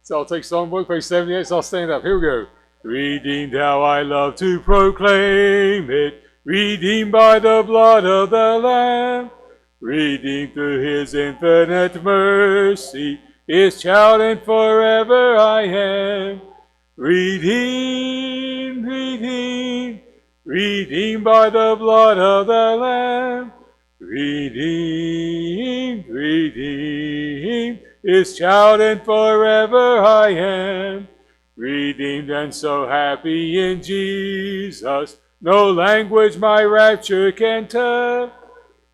So I'll take songbook, page 78, so I'll stand up. Here we go. Redeemed, how I love to proclaim it. Redeemed by the blood of the Lamb. Redeemed through his infinite mercy. His child and forever I am. Redeemed, redeemed, redeemed by the blood of the Lamb. Redeemed, redeemed, his child and forever I am. Redeemed and so happy in Jesus, no language my rapture can tell.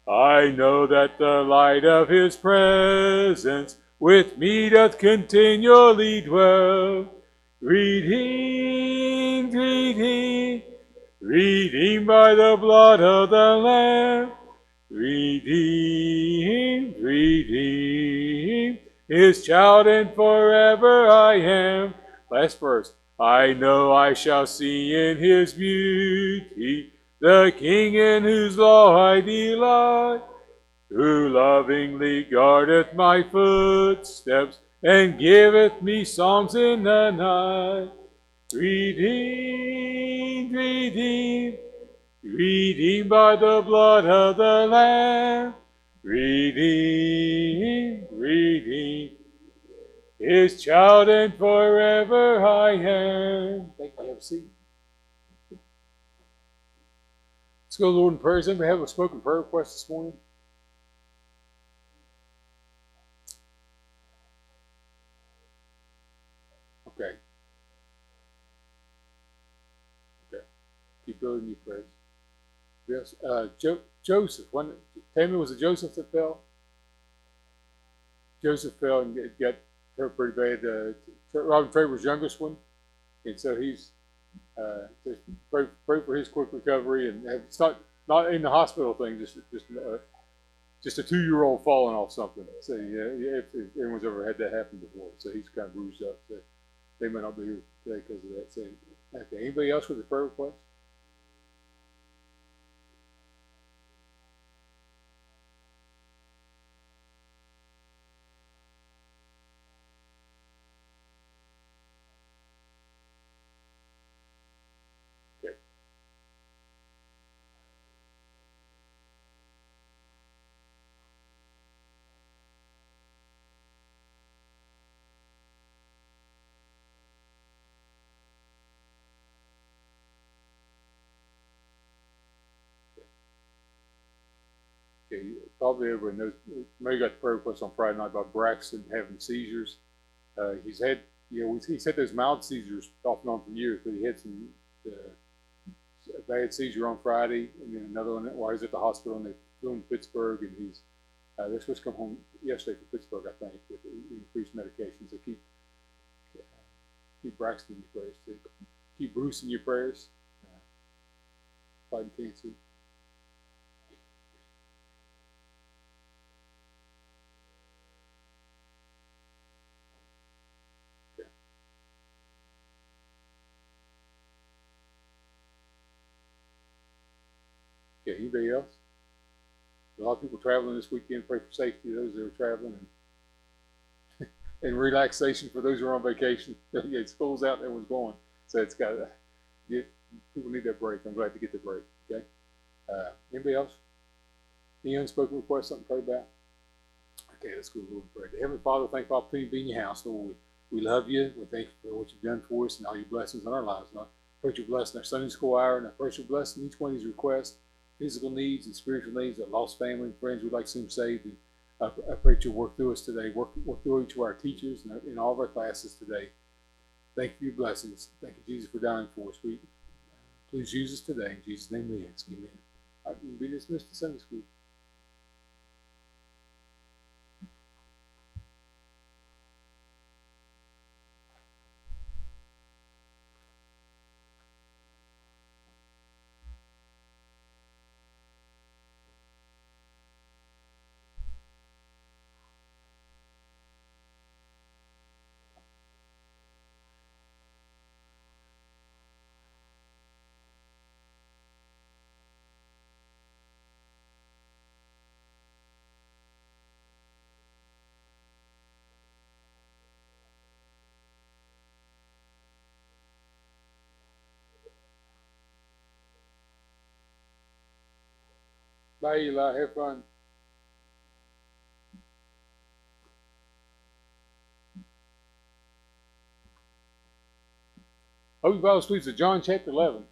I know that the light of his presence with me doth continually dwell. Redeemed, redeemed, redeemed by the blood of the Lamb. Redeemed, redeemed, his child and forever I am. Last verse. I know I shall see in his beauty the King in whose law I delight, who lovingly guardeth my footsteps and giveth me songs in the night. Redeemed, redeemed, redeemed by the blood of the Lamb. Redeemed, redeemed, his child and forever I am. Thank you. Have a seat. Let's go to the Lord in prayer. Does anybody have a spoken prayer request this morning? Okay. Okay. Keep building your prayers. Yes. Joseph. Tammy, was it Joseph that fell? Joseph fell and got hurt pretty bad. Robin Traver's youngest one. And so he's just pray for his quick recovery. And it's not in the hospital thing, just a 2-year-old falling off something. So yeah, if anyone's ever had that happen before, so he's kind of bruised up. So they may not be here today because of that. So okay, anybody else with a prayer request? Okay. Okay, probably everyone knows. Maybe got the prayer request on Friday night about Braxton having seizures. He's had, he's had those mild seizures off and on for years, but he had some bad seizure on Friday, and then another one while he's at the hospital, and they flew him to Pittsburgh, and they're supposed to come home yesterday from Pittsburgh, I think, with increased medications. So keep Braxton in your prayers too. Keep Bruce in your prayers. Fighting cancer. Okay, anybody else? A lot of people traveling this weekend. Pray for safety those that are traveling, and relaxation for those who are on vacation. Yeah, school's out, everyone's going, so it's got to get. People need that break. I'm glad to get the break. Okay. Anybody else? Any unspoken request? Something to pray about? Okay, let's go to the Lord and pray. Heavenly Father, thank you for the opportunity to be in your house. Lord, we love you. We thank you for what you've done for us and all your blessings in our lives. Lord, I pray your blessing our Sunday school hour, and I pray your blessing each one of these requests, physical needs and spiritual needs, that lost family and friends we'd like to see them saved. And I pray that you work through us today, work through each of our teachers and in all of our classes today. Thank you for your blessings. Thank you, Jesus, for dying for us. Please use us today. In Jesus' name we ask. Amen. All right, you'll be dismissed to Sunday school. Bye, Eli. Have fun. Open Bible Studies to John chapter 11.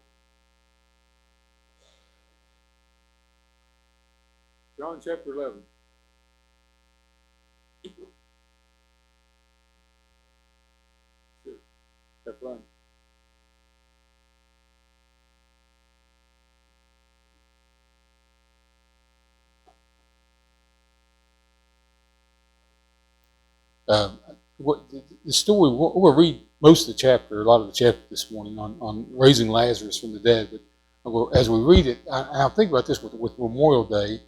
John chapter 11. Have fun. The story, we'll read most of the chapter, a lot of the chapter this morning on raising Lazarus from the dead. But as we read it, I think about this with Memorial Day.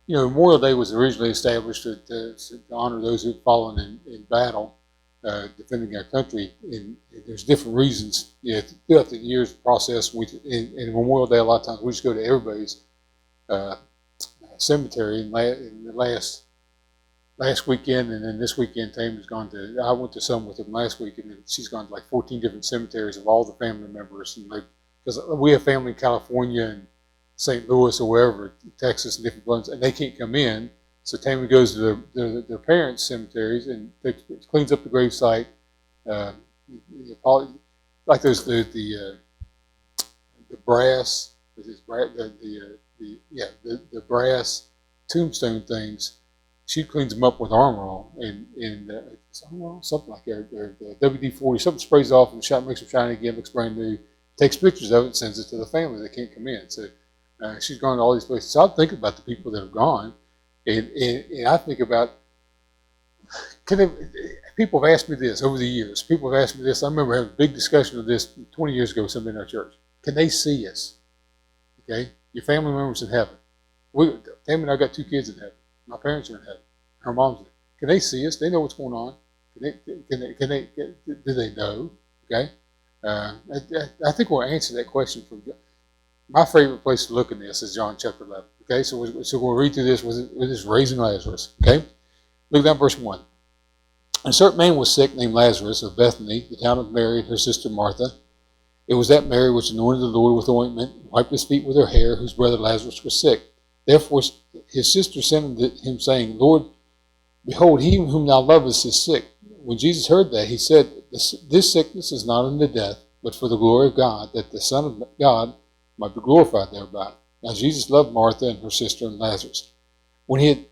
You know, Memorial Day was originally established to honor those who've fallen in battle, defending our country. And there's different reasons. Throughout the years process, in Memorial Day, a lot of times we just go to everybody's cemetery. In the last weekend, and then this weekend, Tammy's gone to. I went to some with him last week, and she's gone to like 14 different cemeteries of all the family members, and because we have family in California and St. Louis or wherever, Texas, and different ones, and they can't come in. So Tammy goes to their parents' cemeteries and cleans up the gravesite, like those the brass, the brass tombstone things. She cleans them up with Armor All and something like that, or the WD-40, something sprays off and makes them shiny again, looks brand new. Takes pictures of it, sends it to the family that can't come in. So she's gone to all these places. So I think about the people that have gone, and I think about people have asked me this over the years. People have asked me this. I remember having a big discussion of this 20 years ago with somebody in our church. Can they see us? Okay, your family members in heaven. Tammy and I got 2 kids in heaven. My parents are in heaven. Her mom's in heaven. Can they see us? They know what's going on. Do they know? Okay. I think we'll answer that question from my favorite place to look in this is John chapter 11. Okay, so we'll read through this with this raising Lazarus. Okay, look down verse 1. A certain man was sick named Lazarus of Bethany, the town of Mary and her sister Martha. It was that Mary which anointed the Lord with ointment, wiped his feet with her hair, whose brother Lazarus was sick. Therefore his sister sent unto him, saying, Lord, behold, he whom thou lovest is sick. When Jesus heard that, he said, This sickness is not unto death, but for the glory of God, that the Son of God might be glorified thereby. Now Jesus loved Martha and her sister and Lazarus. When he had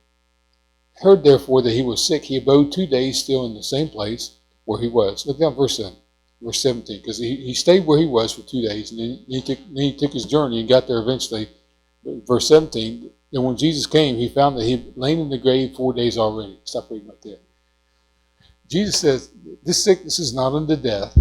heard therefore that he was sick, he abode 2 days still in the same place where he was. Look down verse 17, because he stayed where he was for 2 days, and then he took his journey and got there eventually. Verse 17, and when Jesus came, he found that he had lain in the grave 4 days already. Stop reading right there. Jesus says, this sickness is not unto death,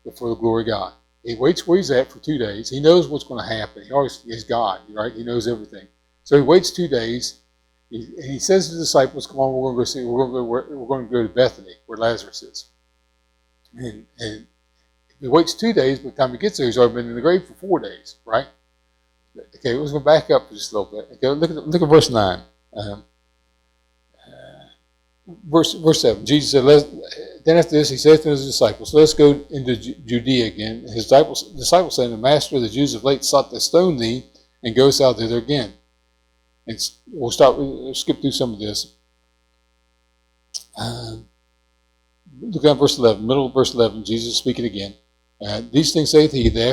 but for the glory of God. He waits where he's at for 2 days. He knows what's going to happen. He's God, right? He knows everything. So he waits 2 days. He says to the disciples, come on, we're going to go see, we're going to go to Bethany, where Lazarus is. And he waits 2 days. By the time he gets there, he's already been in the grave for 4 days, right? Okay, let's go back up just a little bit. Okay, look at verse 9. Verse 7, Jesus said, then after this, he said to his disciples, let's go into Judea again. His disciples said, the master of the Jews of late sought to stone thee, and goest out thither again. And we'll skip through some of this. Look at verse 11, middle of verse 11, Jesus speaking again. These things saith he, that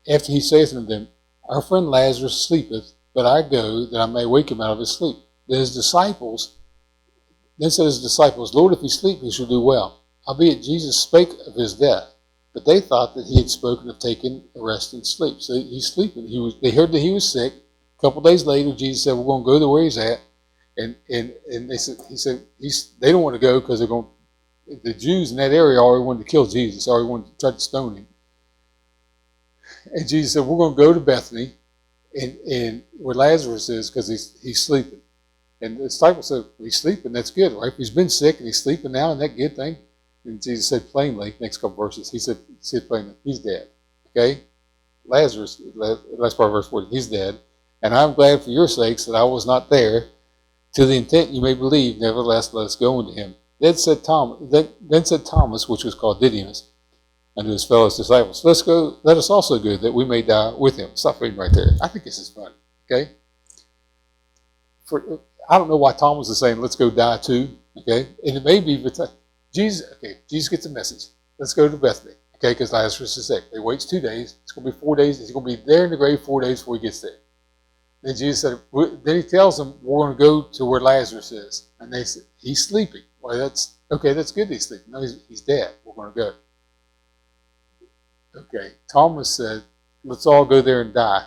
after he saith unto them, our friend Lazarus sleepeth, but I go that I may wake him out of his sleep. Then said his disciples, Lord, if he sleep, he shall do well. Howbeit Jesus spake of his death, but they thought that he had spoken of taking a rest and sleep. So he's sleeping. They heard that he was sick. A couple days later, Jesus said, we're going to go to where he's at. And he said they don't want to go because the Jews in that area already wanted to kill Jesus, already wanted to try to stone him. And Jesus said, we're going to go to Bethany and where Lazarus is because he's sleeping. And the disciples said, he's sleeping, that's good, right? If he's been sick and he's sleeping now, isn't that a good thing? And Jesus said plainly, next couple verses, he said plainly, he's dead. Okay? Lazarus, last part of verse 40, he's dead. And I'm glad for your sakes that I was not there, to the intent you may believe, nevertheless let us go unto him. Then said Thomas, which was called Didymus, unto his fellow disciples, let us also go, that we may die with him. Stop reading right there. I think this is fun. Okay? I don't know why Thomas is saying, let's go die too, okay? And it may be, Jesus gets a message. Let's go to Bethany, okay, because Lazarus is sick. He waits 2 days. It's going to be 4 days. He's going to be there in the grave 4 days before he gets there. Then Jesus said, then he tells them, we're going to go to where Lazarus is. And they said, he's sleeping. Well, that's good that he's sleeping. No, he's dead. We're going to go. Okay, Thomas said, let's all go there and die.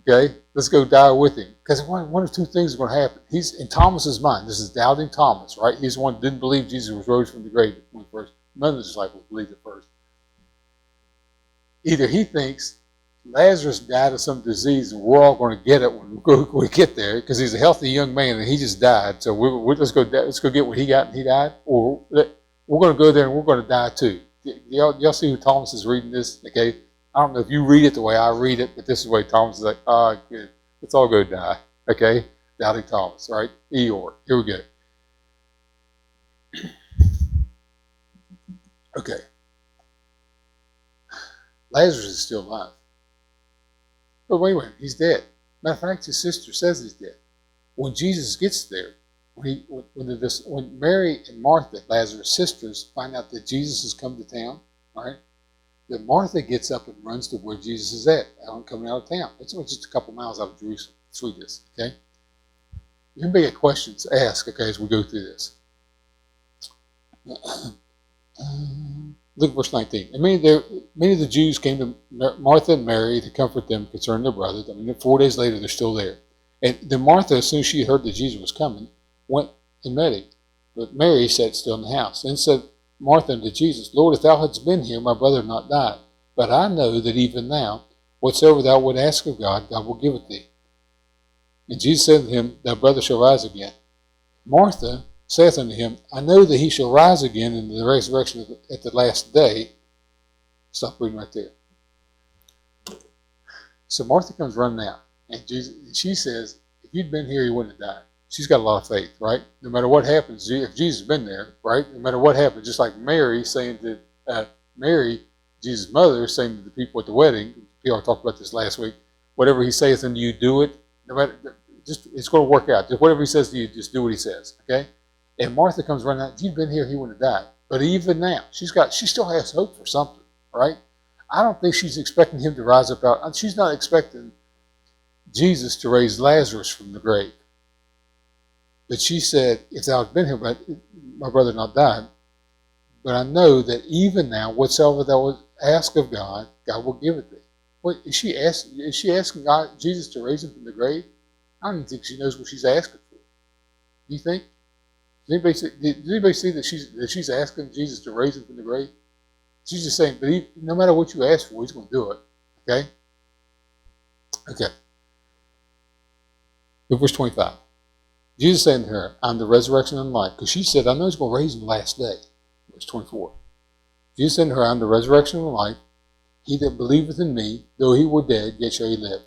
Okay, let's go die with him. Because one of two things is going to happen. He's in Thomas's mind. This is doubting Thomas, right? He's the one who didn't believe Jesus was rose from the grave when first. None of the disciples believed it first. Either he thinks Lazarus died of some disease and we're all going to get it when we get there because he's a healthy young man and he just died. So let's go get what he got and he died. Or we're going to go there and we're going to die too. Y'all see who Thomas is reading this? Okay, I don't know if you read it the way I read it, but this is the way Thomas is like, good. Let's all go die. Okay, doubting Thomas, right? Eeyore. Here we go. Okay. Lazarus is still alive. But wait a minute, he's dead. Matter of fact, his sister says he's dead. When Jesus gets there, when Mary and Martha, Lazarus' sisters, find out that Jesus has come to town, all right, then Martha gets up and runs to where Jesus is at, coming out of town. It's only just a couple miles out of Jerusalem. Let's read this, okay? You may get questions to ask, okay, as we go through this. Look at verse 19. And many of the Jews came to Martha and Mary to comfort them concerning their brother. I mean, 4 days later, they're still there. And then Martha, as soon as she heard that Jesus was coming, went and met him. But Mary sat still in the house. Then said Martha unto Jesus, Lord, if thou hadst been here, my brother had not died. But I know that even now, whatsoever thou would ask of God, God will give it thee. And Jesus said to him, thy brother shall rise again. Martha saith unto him, I know that he shall rise again in the resurrection at the last day. Stop reading right there. So Martha comes running out, and she says, if you'd been here, you wouldn't have died. She's got a lot of faith, right? No matter what happens, if Jesus had been there, right? No matter what happens, just like Mary saying to Mary, Jesus' mother, saying to the people at the wedding, people talked about this last week, whatever he saith unto you, do it. No matter, it's going to work out. Just whatever he says to you, just do what he says, okay? And Martha comes running out. If you'd been here, he wouldn't have died. But even now, she still has hope for something, right? I don't think she's expecting him to rise up out. She's not expecting Jesus to raise Lazarus from the grave. But she said, if thou had been here, my brother had not died. But I know that even now, whatsoever thou would ask of God, God will give it thee. What is she asking God, Jesus, to raise him from the grave? I don't even think she knows what she's asking for. Do you think? Does anybody see that she's asking Jesus to raise him from the grave? She's just saying, but no matter what you ask for, he's going to do it. Okay? Okay. Look, verse 25. Jesus said to her, I'm the resurrection and life. Because she said, I know he's going to raise him the last day. Verse 24. Jesus said to her, I'm the resurrection and life. He that believeth in me, though he were dead, yet shall he live.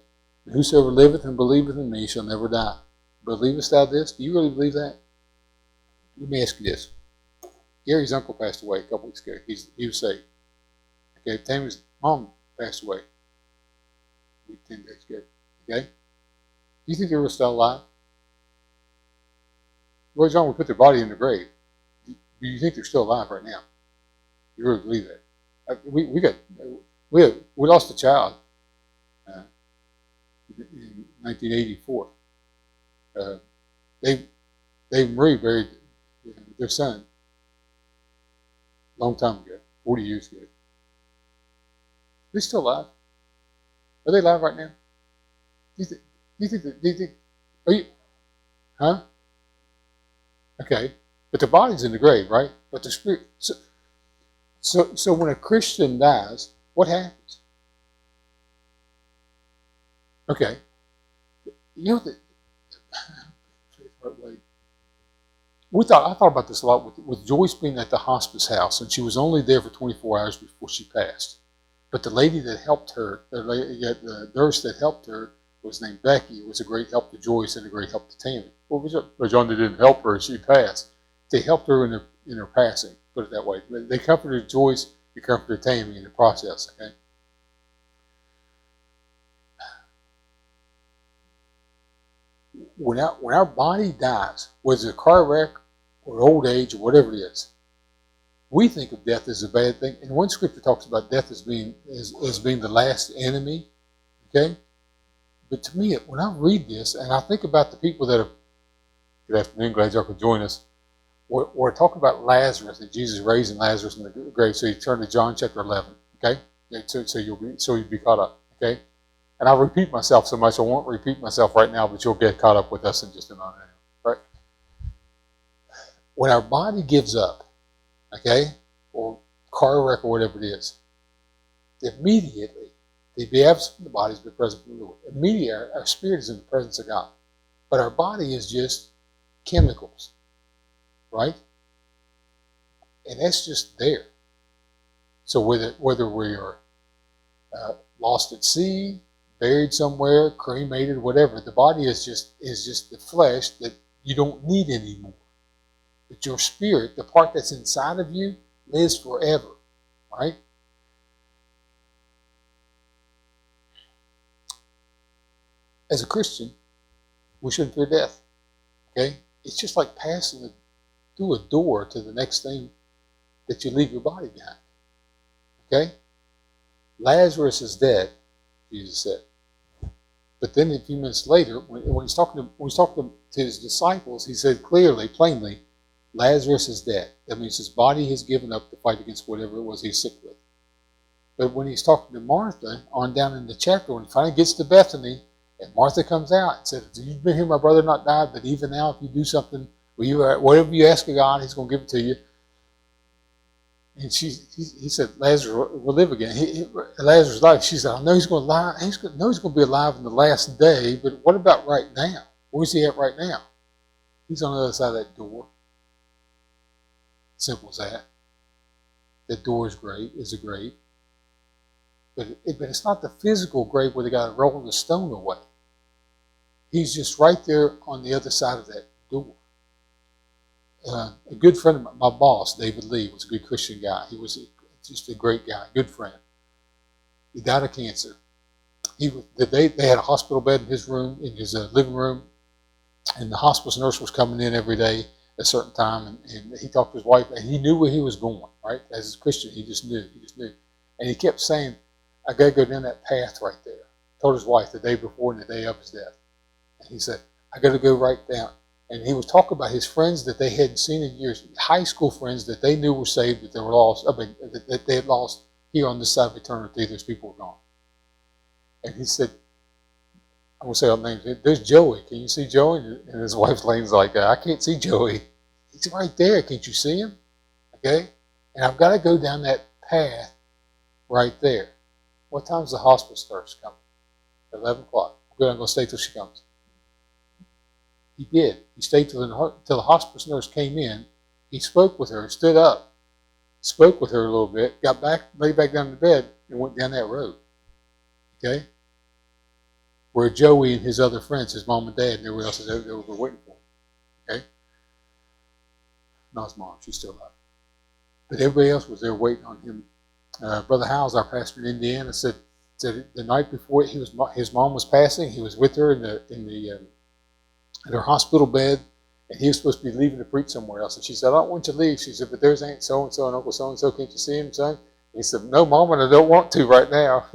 And whosoever liveth and believeth in me shall never die. Believest thou this? Do you really believe that? Let me ask you this. Gary's uncle passed away a couple weeks ago. He was saved. Okay, Tammy's mom passed away 10 days ago. Okay? Do you think they were still alive? Well, John would put their body in the grave. Do you think they're still alive right now? You really believe that? We lost a child in 1984. Dave and Marie buried their son a long time ago, 40 years ago. They're still alive. Are they alive right now? Do you think, are you, huh? Okay. But the body's in the grave, right? But the spirit, so when a Christian dies, what happens? Okay. You know that, I thought about this a lot with Joyce being at the hospice house, and she was only there for 24 hours before she passed. But the lady that helped her, the nurse that helped her, was named Becky. It was a great help to Joyce and a great help to Tammy. Well, John, they didn't help her; she passed. They helped her in her passing. Put it that way. They comforted Joyce. They comforted Tammy in the process. Okay. when our body dies, whether it's a car wreck or old age or whatever it is, we think of death as a bad thing. And one scripture talks about death as being the last enemy. Okay? But to me, when I read this and I think about the people that are, good afternoon, glad y'all could join us. We're talking about Lazarus, that Jesus raising Lazarus in the grave. So you turn to John chapter 11, okay? So you'll be caught up, okay? And I'll repeat myself so much, I won't repeat myself right now, but you'll get caught up with us in just a moment, right? When our body gives up, okay, or car wreck or whatever it is, immediately, to be absent from the body is to be present from the Lord. Immediately, our spirit is in the presence of God. But our body is just chemicals, right? And that's just there. So whether we are lost at sea, buried somewhere, cremated, whatever, the body is just the flesh that you don't need anymore. But your spirit, the part that's inside of you, lives forever, right? As a Christian, we shouldn't fear death. Okay? It's just like passing through a door to the next thing that you leave your body behind. Okay? Lazarus is dead, Jesus said. But then a few minutes later, when he's talking to his disciples, he said clearly, plainly, Lazarus is dead. That means his body has given up to fight against whatever it was he's sick with. But when he's talking to Martha, on down in the chapter, when he finally gets to Bethany, and Martha comes out and says, "You've been here, my brother not died, but even now if you do something, whatever you ask of God, he's going to give it to you." And he said, "Lazarus will live again." Lazarus died. She said, "I know he's going to lie. He's going to be alive in the last day, but what about right now? Where's he at right now?" He's on the other side of that door. Simple as that. That door is a grave. But it's not the physical grave where they got to roll the stone away. He's just right there on the other side of that door. A good friend of my boss, David Lee, was a good Christian guy. He was just a great guy, good friend. He died of cancer. They had a hospital bed in his room, in his living room, and the hospice nurse was coming in every day at a certain time, and he talked to his wife, and he knew where he was going, right? As a Christian, he just knew. And he kept saying, "I got to go down that path right there." Told his wife the day before and the day of his death. And he said, "I got to go right down." And he was talking about his friends that they hadn't seen in years, high school friends that they knew were saved, that they were lost, that they had lost here on this side of eternity. Those people were gone. And he said, I'm going to say all names. "There's Joey. Can you see Joey?" And his wife Lane's like, "I can't see Joey. He's right there. Can't you see him?" Okay? And I've got to go down that path right there. What time's the hospice nurse coming? 11 o'clock. Good, I'm going to stay till she comes. He did. He stayed till the hospice nurse came in. He spoke with her, stood up, spoke with her a little bit, got back, laid back down to bed, and went down that road. Okay? Where Joey and his other friends, his mom and dad, and everyone else, they were waiting for him. Okay? Not his mom. She's still alive. But everybody else was there waiting on him. Brother Howes, our pastor in Indiana, said the night before his mom was passing, he was with her in her hospital bed, and he was supposed to be leaving to preach somewhere else. And she said, "I don't want you to leave." She said, "But there's Aunt so-and-so and Uncle so-and-so. Can't you see him, son?" And he said, "No, Mom, and I don't want to right now."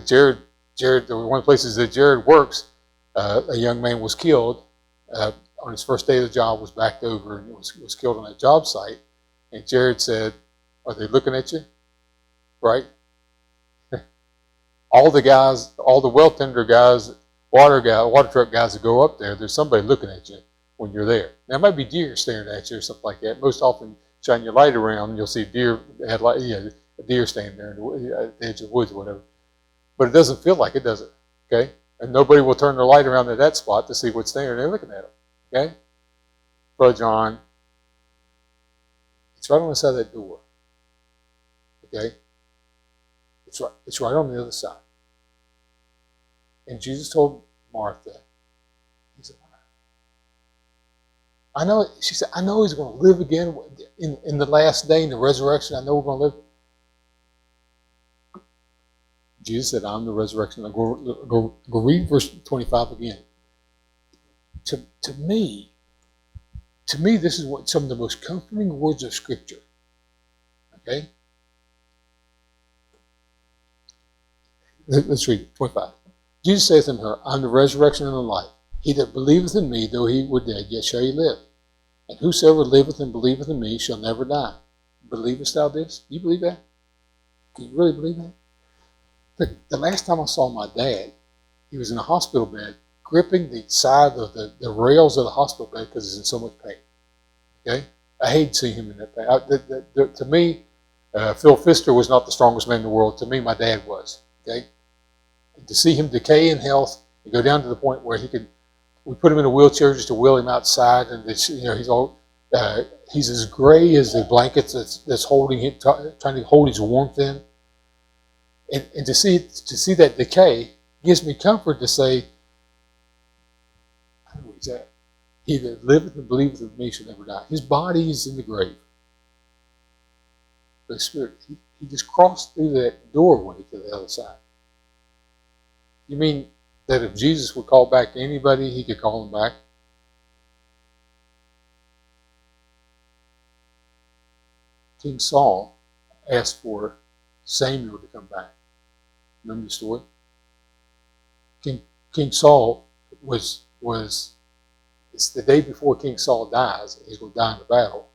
Jared, one of the places that Jared works, a young man was killed on his first day of the job, was backed over and was killed on that job site. And Jared said, "Are they looking at you?" Right? All the guys, all the well tender guys, water truck guys that go up there, there's somebody looking at you when you're there. Now, it might be deer staring at you or something like that. Most often, shine your light around, and you'll see a deer standing there at the edge of the woods or whatever. But it doesn't feel like it, does it? Okay? And nobody will turn their light around at that spot to see what's there, and they're looking at them. Okay? Brother John, it's right on the side of that door. Okay? It's right on the other side. And Jesus told Martha, he said, she said, "I know he's going to live again in the last day, in the resurrection. I know we're going to live." Jesus said, "I'm the resurrection." Go read verse 25 again. to me, this is what some of the most comforting words of Scripture. Okay? Let's read 25. Jesus saith unto her, I am the resurrection and the life. He that believeth in me, though he were dead, yet shall he live. And whosoever liveth and believeth in me shall never die. Believest thou this? You believe that? Can you really believe that? The last time I saw my dad, he was in a hospital bed, gripping the side of the rails of the hospital bed because he's in so much pain. Okay? I hate seeing him in that pain. To me, Phil Pfister was not the strongest man in the world. To me, my dad was. Okay? And to see him decay in health and go down to the point where we put him in a wheelchair just to wheel him outside, and he's as gray as the blankets that's holding him, trying to hold his warmth in. And to see that decay gives me comfort to say, I don't know where he's at. He that liveth and believeth in me shall never die. His body is in the grave. But the Spirit, he just crossed through that doorway to the other side. You mean that if Jesus would call back anybody, he could call him back? King Saul asked for Samuel to come back. Remember the story? King Saul it's the day before King Saul dies. He's going to die in the battle.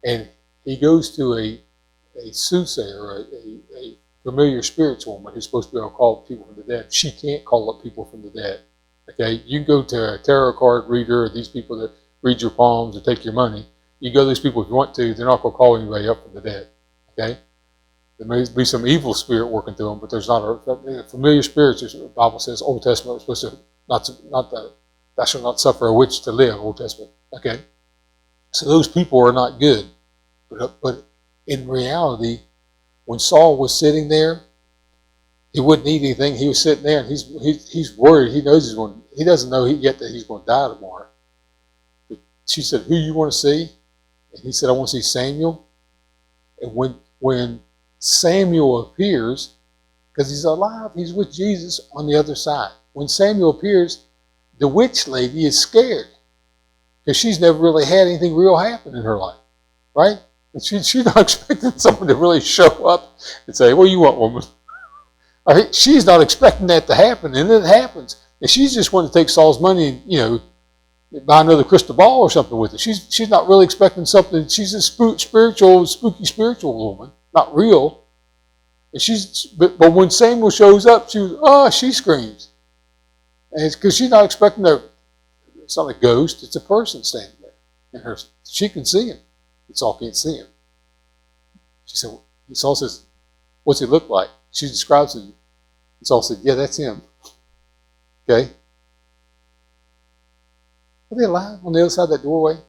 And he goes to a soothsayer, a familiar spirits woman who's supposed to be able to call people from the dead. She can't call up people from the dead. Okay? You can go to a tarot card reader, or these people that read your palms and take your money. You go to these people if you want to. They're not going to call anybody up from the dead. Okay? There may be some evil spirit working through them, but there's not a familiar spirits. The Bible says, Old Testament, is supposed to thou shalt not suffer a witch to live. Old Testament. Okay, so those people are not good. But in reality, when Saul was sitting there, he wouldn't need anything. He was sitting there, and he's worried. He knows he doesn't know yet that he's going to die tomorrow. But she said, "Who you want to see?" And he said, "I want to see Samuel." And when Samuel appears, because he's alive, he's with Jesus on the other side. When Samuel appears, the witch lady is scared because she's never really had anything real happen in her life, right? And she's not expecting someone to really show up and say, "What do you want, woman?" I think she's not expecting that to happen, and it happens. And she's just wanting to take Saul's money and buy another crystal ball or something with it. She's not really expecting something. She's a spooky spiritual woman, not real. And but when Samuel shows up, she screams. And it's because she's not expecting it's not a ghost, it's a person standing there. And she can see him. Saul can't see him. Saul says, "What's he look like?" She describes him. And Saul said, "Yeah, that's him." Okay? Are they alive on the other side of that doorway?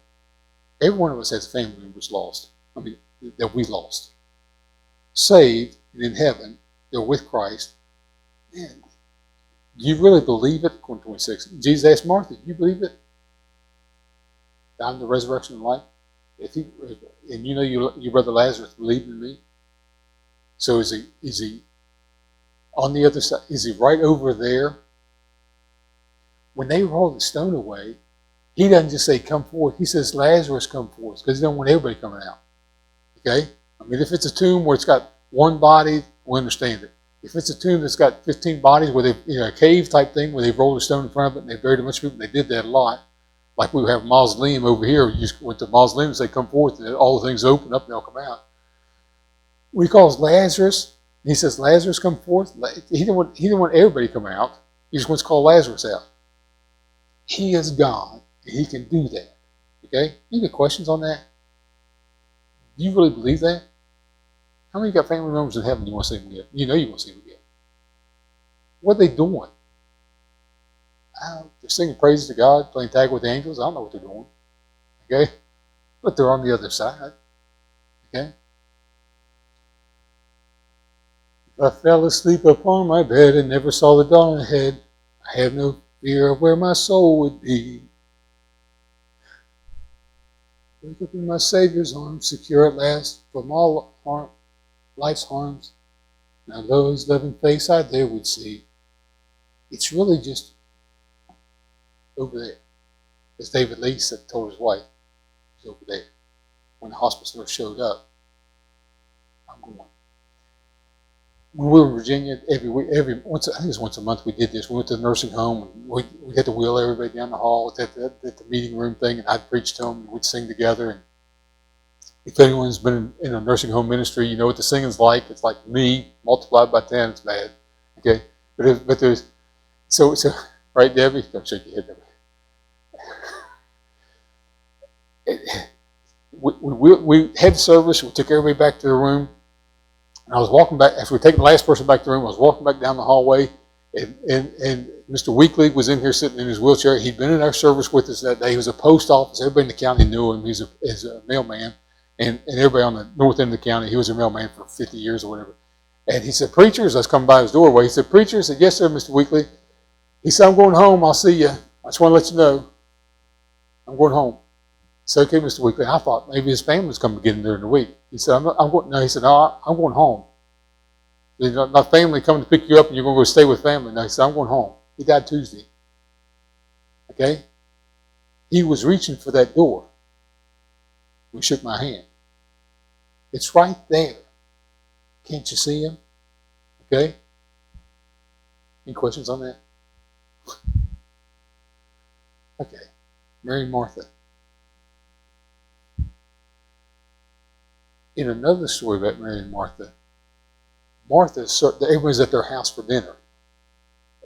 Every one of us has family members lost. That we lost. Saved and in heaven, they're with Christ. Man, do you really believe it? 26. Jesus asked Martha, "Do you believe it? I'm the resurrection and life." And your brother Lazarus believed in me. So is he on the other side? Is he right over there? When they roll the stone away, he doesn't just say, "Come forth." He says, "Lazarus, come forth," because he don't want everybody coming out. Okay? If it's a tomb where it's got one body, we understand it. If it's a tomb that's got 15 bodies, where a cave type thing, where they've rolled a stone in front of it and they buried a bunch of people, they did that a lot. Like we have a mausoleum over here. You just went to the mausoleum and say, "Come forth," and all the things open up and they'll come out. When he calls Lazarus, he says, "Lazarus, come forth." He didn't want everybody to come out. He just wants to call Lazarus out. He is God, and he can do that. Okay? You got questions on that? Do you really believe that? How many got family members in heaven you want to see them again? You know you want to see them again. What are they doing? They're singing praises to God, playing tag with the angels. I don't know what they're doing. Okay? But they're on the other side. Okay? If I fell asleep upon my bed and never saw the dawn ahead, I have no fear of where my soul would be. Wake up in my Savior's arms, secure at last from all life's harms. Now lo, his loving face I there would see. It's really just over there. As David Lee said, told his wife, he's over there. When the hospice nurse showed up, I'm going. When we were in Virginia, I think it was once a month we did this. We went to the nursing home, and we had to wheel everybody down the hall at the meeting room thing, and I'd preach to them, and we'd sing together. And if anyone's been in a nursing home ministry, you know what the singing's like. It's like me multiplied by 10. It's bad, okay? But there's so right, Debbie? Don't shake your head, Debbie. We had service. We took everybody back to the room. And I was walking back, after we taken the last person back to the room, I was walking back down the hallway, and Mr. Weekly was in here sitting in his wheelchair. He'd been in our service with us that day. He was a post office. Everybody in the county knew him. He's a mailman. And everybody on the north end of the county, he was a mailman for 50 years or whatever. And he said, "Preachers," I was coming by his doorway. He said, "Preacher?" I said, "Yes, sir, Mr. Weekly." He said, "I'm going home. I'll see you. I just want to let you know I'm going home." I said, "Okay, Mr. Weekly." I thought maybe his family was coming to get him during the week. He said, I'm going. No, he said, "No, I'm going home. My family coming to pick you up and you're going to go stay with family." No, he said, "I'm going home." He died Tuesday. Okay? He was reaching for that door. We shook my hand. It's right there. Can't you see him? Okay? Any questions on that? Okay. Mary and Martha. In another story about Mary and Martha, everyone's at their house for dinner.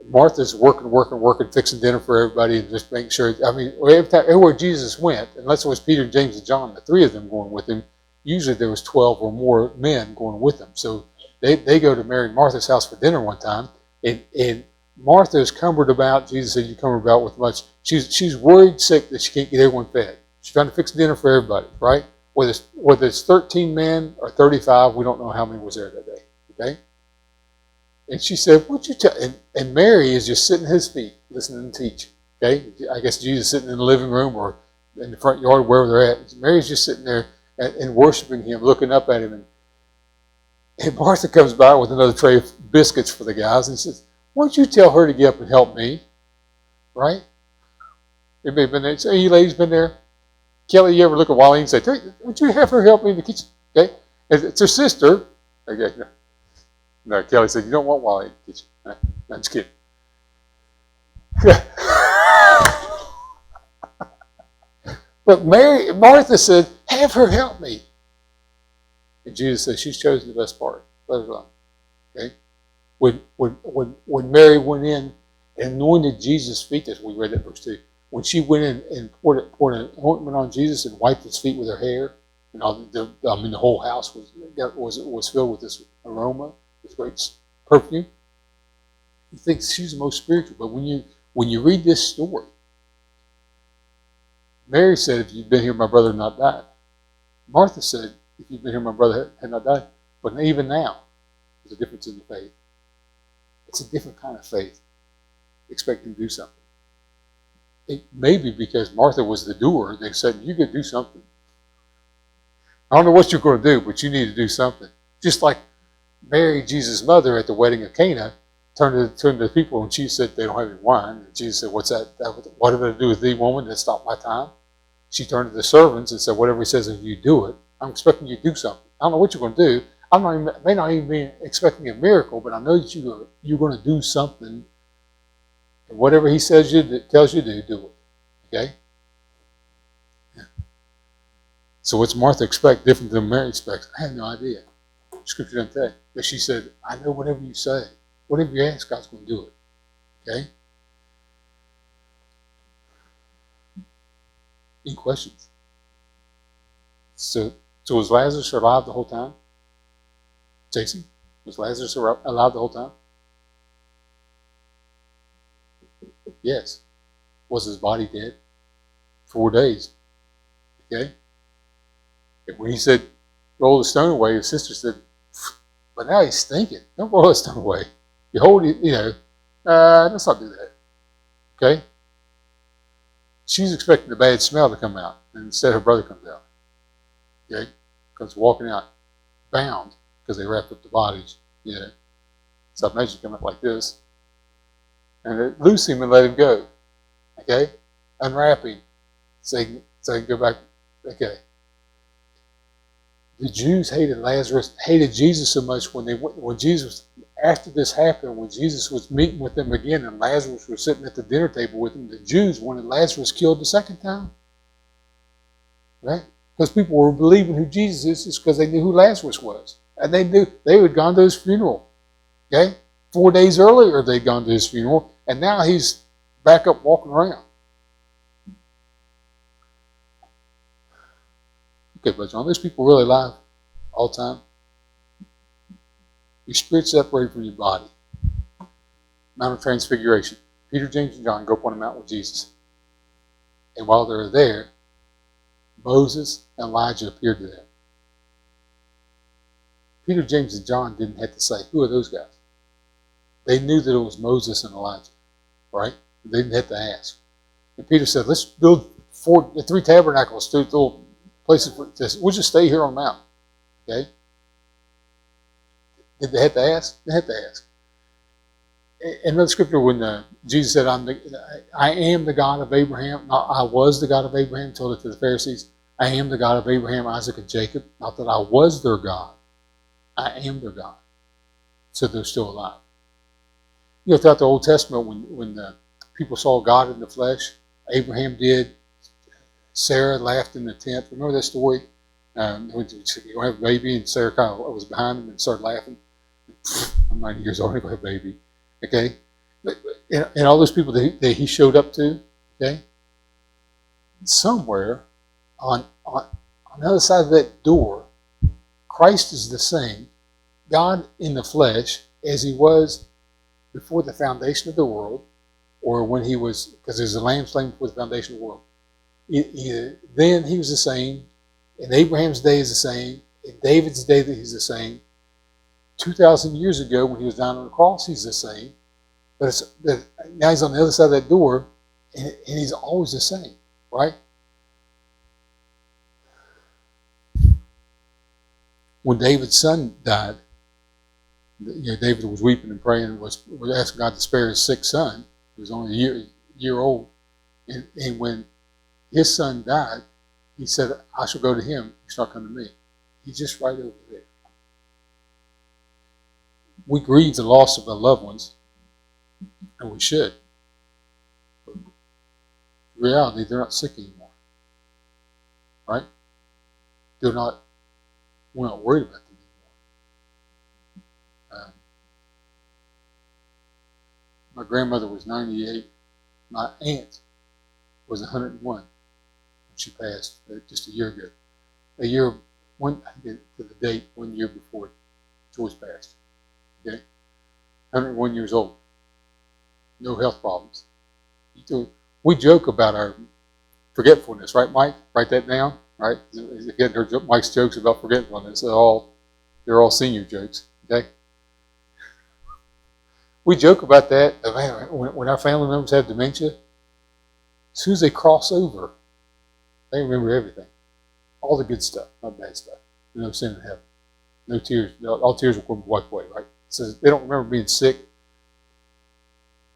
Martha's working, fixing dinner for everybody and just making sure. I mean, everywhere Jesus went, unless it was Peter, James, and John, the three of them going with him, usually there was 12 or more men going with them. So they go to Mary and Martha's house for dinner one time, and Martha is cumbered about. Jesus said, "You cumbered about with much." She's worried sick that she can't get everyone fed. She's trying to fix dinner for everybody, right? Whether it's 13 men or 35, we don't know how many was there that day. Okay? And she said, "What'd you tell?" And Mary is just sitting at his feet, listening to teach. Okay? I guess Jesus is sitting in the living room or in the front yard, wherever they're at. Mary's just sitting there and worshiping him, looking up at him. And Martha comes by with another tray of biscuits for the guys and says, "Why don't you tell her to get up and help me?" Right? Anybody been there? Say, "You ladies been there?" Kelly, you ever look at Wally and say, "Would you have her help me in the kitchen?" Okay? It's her sister. Okay. No, Kelly said, "You don't want Wally in the kitchen." No, I'm just kidding. But Martha said, "Have her help me." And Jesus said, "She's chosen the best part. Let her alone." Okay? When Mary went in and anointed Jesus' feet, as we read that verse 2, when she went in and poured an ointment on Jesus and wiped his feet with her hair, and the whole house was filled with this aroma, this great perfume. You think she's the most spiritual, but when you read this story, Mary said, "If you'd been here, my brother had not died." Martha said, "If you'd been here, my brother had not died." But even now, there's a difference in the faith. It's a different kind of faith. Expect him to do something. It may be because Martha was the doer. They said, "You could do something. I don't know what you're going to do, but you need to do something." Just like Mary, Jesus' mother, at the wedding of Cana, turned to the people and she said, "They don't have any wine." And Jesus said, "What's that? What have I to do with thee, woman? That's not my time." She turned to the servants and said, "Whatever he says, if you do it, I'm expecting you to do something. I don't know what you're going to do. May not even be expecting a miracle, but I know that you're going to do something. And whatever he tells you to do it." Okay? Yeah. So what's Martha expect different than Mary expects? I have no idea. Scripture doesn't tell. But she said, "I know whatever you say. Whatever you ask, God's going to do it." Okay? Any questions? So was Lazarus alive the whole time? Jason? Was Lazarus alive the whole time? Yes. Was his body dead? 4 days. Okay? And when he said, "Roll the stone away," his sister said, "But now he's stinking. Don't roll the stone away. Behold, let's not do that." Okay? She's expecting the bad smell to come out, and instead her brother comes out. Okay? Comes walking out, bound, because they wrapped up the bodies. So I imagine coming up like this. And they loose him and let him go. Okay? unwrapping so he can go back. Okay. The Jews hated Jesus so much when Jesus, after this happened, when Jesus was meeting with them again and Lazarus was sitting at the dinner table with them, the Jews wanted Lazarus killed the second time. Right? Because people were believing who Jesus is just because they knew who Lazarus was. And they knew they had gone to his funeral. Okay? 4 days earlier they'd gone to his funeral, and now he's back up walking around. Okay, but are those people really alive all the time? Your spirit's separated from your body. Mount of Transfiguration. Peter, James, and John go up on the mountain with Jesus. And while they're there, Moses and Elijah appeared to them. Peter, James, and John didn't have to say, who are those guys? They knew that it was Moses and Elijah, right? They didn't have to ask. And Peter said, let's build 3 tabernacles, 2 little places. We'll just stay here on the mountain. Okay? Did they have to ask? They had to ask. In another scripture, when Jesus said, I am the God of Abraham, not I was the God of Abraham, told it to the Pharisees, I am the God of Abraham, Isaac, and Jacob. Not that I was their God. I am their God. So they're still alive. You know, throughout the Old Testament, when people saw God in the flesh, Abraham did, Sarah laughed in the tent. Remember that story? When you have a baby, and Sarah kind of was behind him and started laughing. I'm 90 years old, I'm going to have a baby. Okay? And all those people that he showed up to, okay? Somewhere on the other side of that door, Christ is the same, God in the flesh, as he was before the foundation of the world, or when he was, because there's a lamb slain before the foundation of the world. Then he was the same. In Abraham's day is the same. In David's day that he's the same. 2,000 years ago when he was down on the cross, he's the same. But now he's on the other side of that door, and he's always the same, right? When David's son died, David was weeping and praying and was asking God to spare his sick son. He was only a year old. And when his son died, he said, I shall go to him. He shall come to me. He's just right over there. We grieve the loss of our loved ones, and we should. But in reality, they're not sick anymore. Right? We're not worried about them anymore. My grandmother was 98. My aunt was 101 when she passed just a year ago. I get to the date 1 year before Joyce passed. Okay? 101 years old. No health problems. We joke about our forgetfulness, right, Mike? Write that down, right? Again, Mike's jokes about forgetfulness. They're all senior jokes, okay? We joke about that. Man, when our family members have dementia, as soon as they cross over, they remember everything. All the good stuff, not bad stuff. No sin in heaven. No tears. All tears will be wiped away, right? So they don't remember being sick.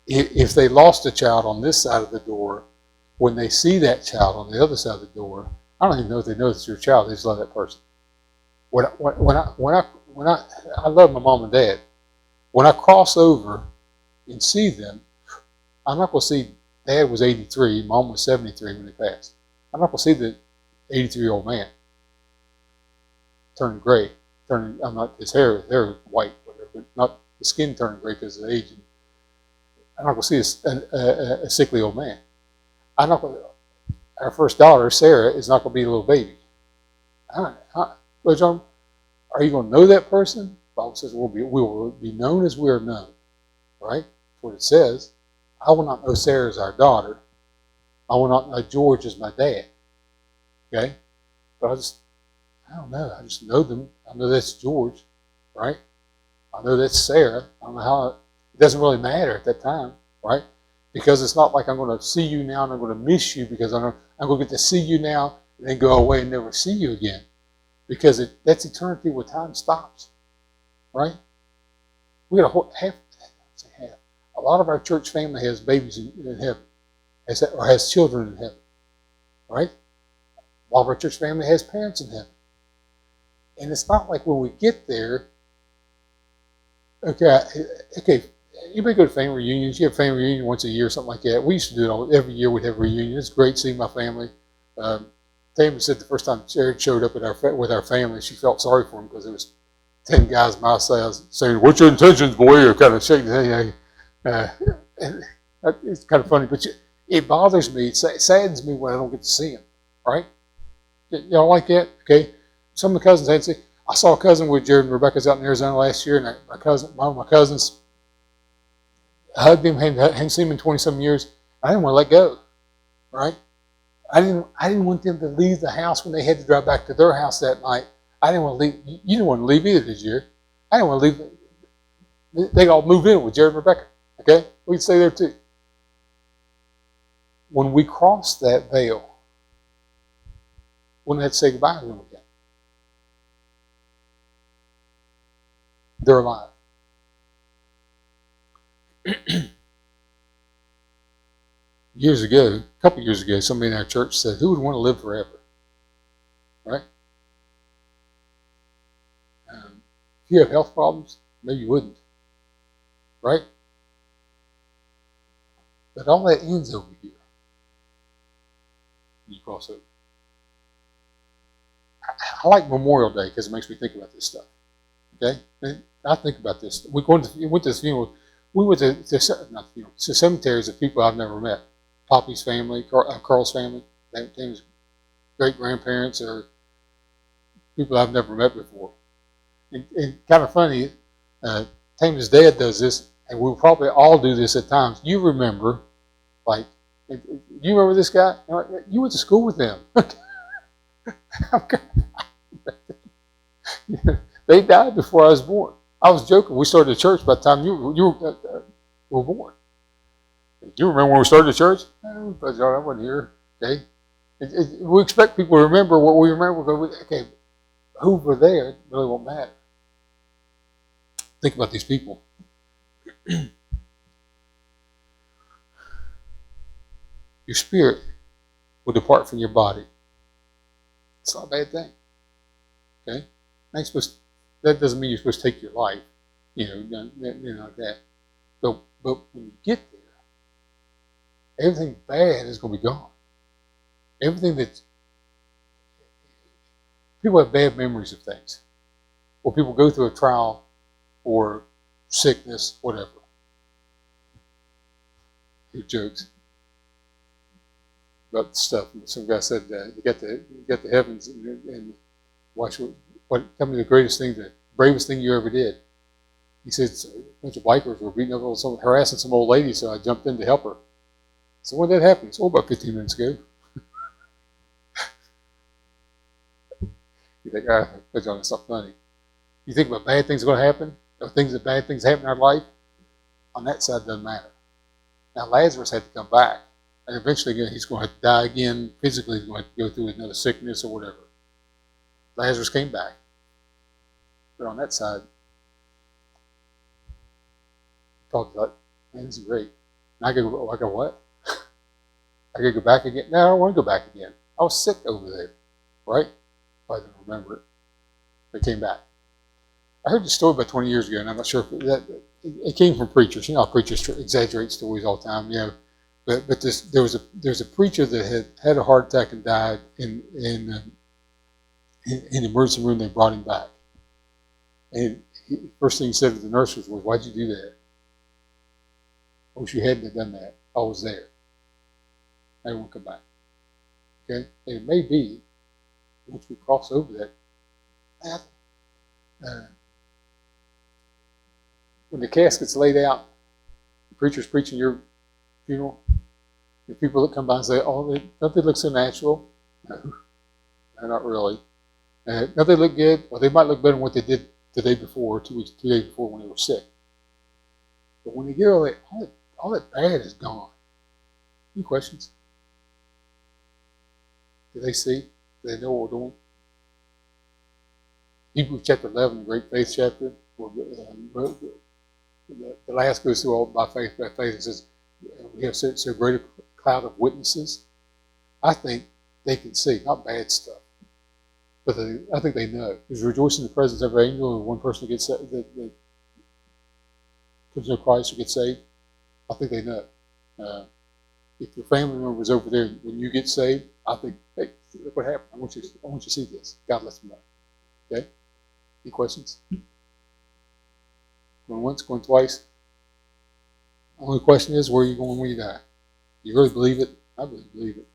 If they lost a child on this side of the door, when they see that child on the other side of the door, I don't even know if they know it's your child. They just love that person. I love my mom and dad. When I cross over and see them, I'm not going to see Dad was 83, Mom was 73 when they passed. I'm not going to see the 83-year-old man turning gray. His hair is white, whatever, but not the skin turning gray because of age. I'm not going to see a sickly old man. Our first daughter, Sarah, is not going to be a little baby. Brother John, are you going to know that person? The Bible says we will be known as we are known. Right? That's what it says. I will not know Sarah as our daughter. I will not know George as my dad. Okay? But I don't know. I just know them. I know that's George. Right? I know that's Sarah. I don't know how. It doesn't really matter at that time. Right? Because it's not like I'm going to see you now and I'm going to miss you because I'm going to get to see you now and then go away and never see you again. Because that's eternity where time stops. Right? We got a lot of our church family has babies in heaven. has children in heaven, right? All of our church family has parents in heaven. And it's not like when we get there, okay, you may go to family reunions. You have family reunion once a year, something like that. We used to do it every year. We'd have a reunion. It's great seeing my family. Tammy said the first time Jared showed up with our family, she felt sorry for him because it was 10 guys my size saying, "What's your intentions, boy?" Or kind of shaking. And it's kind of funny, but it bothers me. It saddens me when I don't get to see him. Right? Y'all like that? Okay. Some of the cousins had to say, I saw a cousin with Jared and Rebecca's out in Arizona last year, and one of my cousins hugged him, hadn't seen him in 20-some years. I didn't want to let go. Right? I didn't want them to leave the house when they had to drive back to their house that night. I didn't want to leave. You didn't want to leave either, did you? I didn't want to leave. They all moved in with Jared and Rebecca. Okay? We'd stay there too. When we crossed that veil, we didn't have to say goodbye to them again. They're alive. A couple years ago, somebody in our church said, "Who would want to live forever?" Right? If you have health problems, maybe you wouldn't. Right? But all that ends over here. You cross over. I like Memorial Day because it makes me think about this stuff. Okay? And I think about this. We went to this funeral. We went to cemeteries of people I've never met. Poppy's family, Carl's family, Tammy's great-grandparents, or people I've never met before. And kind of funny, Tammy's dad does this, and we'll probably all do this at times. You remember, like, you remember this guy? You went to school with them. They died before I was born. I was joking. We started a church by the time you were born. Do you remember when we started the church? No, but I wasn't here. Okay. We expect people to remember what we remember. But okay, who were there? It really won't matter. Think about these people. Your spirit will depart from your body. It's not a bad thing. Okay? That doesn't mean you're supposed to take your life. Like that. But when you get there, everything bad is going to be gone. Everything people have bad memories of things. Or people go through a trial or sickness, whatever. Who jokes about stuff. Some guy said, you got the heavens and watch tell me the greatest thing, the bravest thing you ever did. He said, a bunch of bikers were beating up harassing some old lady, so I jumped in to help her. So when did that happen? It's about 15 minutes ago. You think, John, it's not funny. You think about bad things are going to happen, or bad things happen in our life, on that side it doesn't matter. Now Lazarus had to come back, and eventually he's going to have to die again. Physically, he's going to have to go through another sickness or whatever. Lazarus came back. But on that side, talked about, man, this is great. And I go, what? I gotta go back again? No, I don't want to go back again. I was sick over there, right? I didn't remember it. They came back. I heard this story about 20 years ago, and I'm not sure if it came from preachers. You know how preachers exaggerate stories all the time, But there's a preacher that had a heart attack and died in the emergency room. They brought him back, and first thing he said to the nurses was, "Why'd you do that?" I wish you hadn't have done that. I was there. I won't come back. Okay? And it may be, once we cross over that path, when the casket's laid out, the preacher's preaching your funeral, the people that come by and say, "Oh, don't they look so natural?" No, not really. Don't they look good? Or they might look better than what they did the day before, or 2 days before when they were sick. But when they get all that bad is gone. Any questions? Do they see? Do they know what we're doing? Hebrews chapter 11, the great faith chapter, where the last goes through all by faith. It says we have so great a cloud of witnesses, I think they can see, not bad stuff, but I think they know. There's rejoicing in the presence of every angel, and one person that gets that comes to know Christ or gets saved. I think they know. If your family member is over there when you get saved, I think, hey, look what happened. I want you to see this. God lets them know. Okay? Any questions? Going once, going twice. Only question is, where are you going when you die? You really believe it? I really believe it.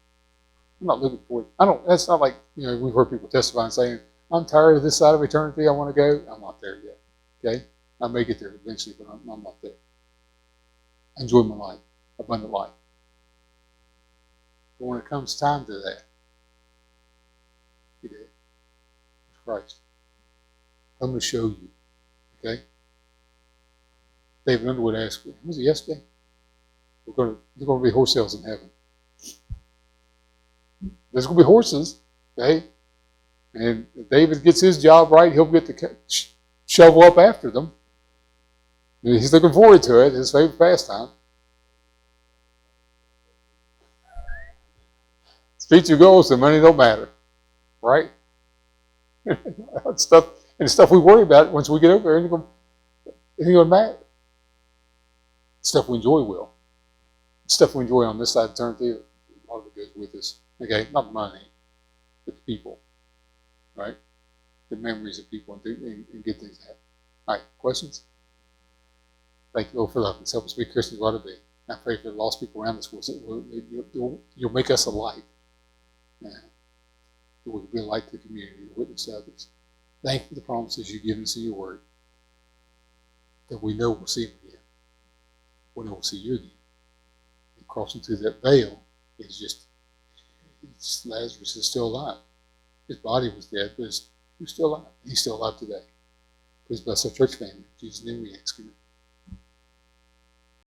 I'm not looking for it. That's not like, we've heard people testify and saying, I'm tired of this side of eternity, I want to go. I'm not there yet. Okay? I may get there eventually, but I'm not there. I enjoy my life, abundant life. But when it comes time to that, be dead. It's Christ. I'm going to show you. Okay? David Underwood asked me, was it yesterday? There's going to be horse sales in heaven. There's going to be horses, okay? And if David gets his job right, he'll get to shovel up after them. He's looking forward to it, his favorite pastime. Streets are gold, so money don't matter, right? stuff we worry about once we get over there, it ain't going to matter. Stuff we enjoy will. Stuff we enjoy on this side of eternity, a lot of it goes with us. Okay, not money, but the people, right? The memories of people and good things happen. All right, questions? Thank you, Lord, for loving us. Help us be Christians we ought to be. I pray for the lost people around us. You'll make us a light. We'll be a light to the community, a witness to others. Thank you for the promises you've given us in your word, that we know we'll see them again. We know we'll see you again. And crossing through that veil is just Lazarus is still alive. His body was dead, but he was still alive. He's still alive today. Please bless our church family. In Jesus' name we ask you.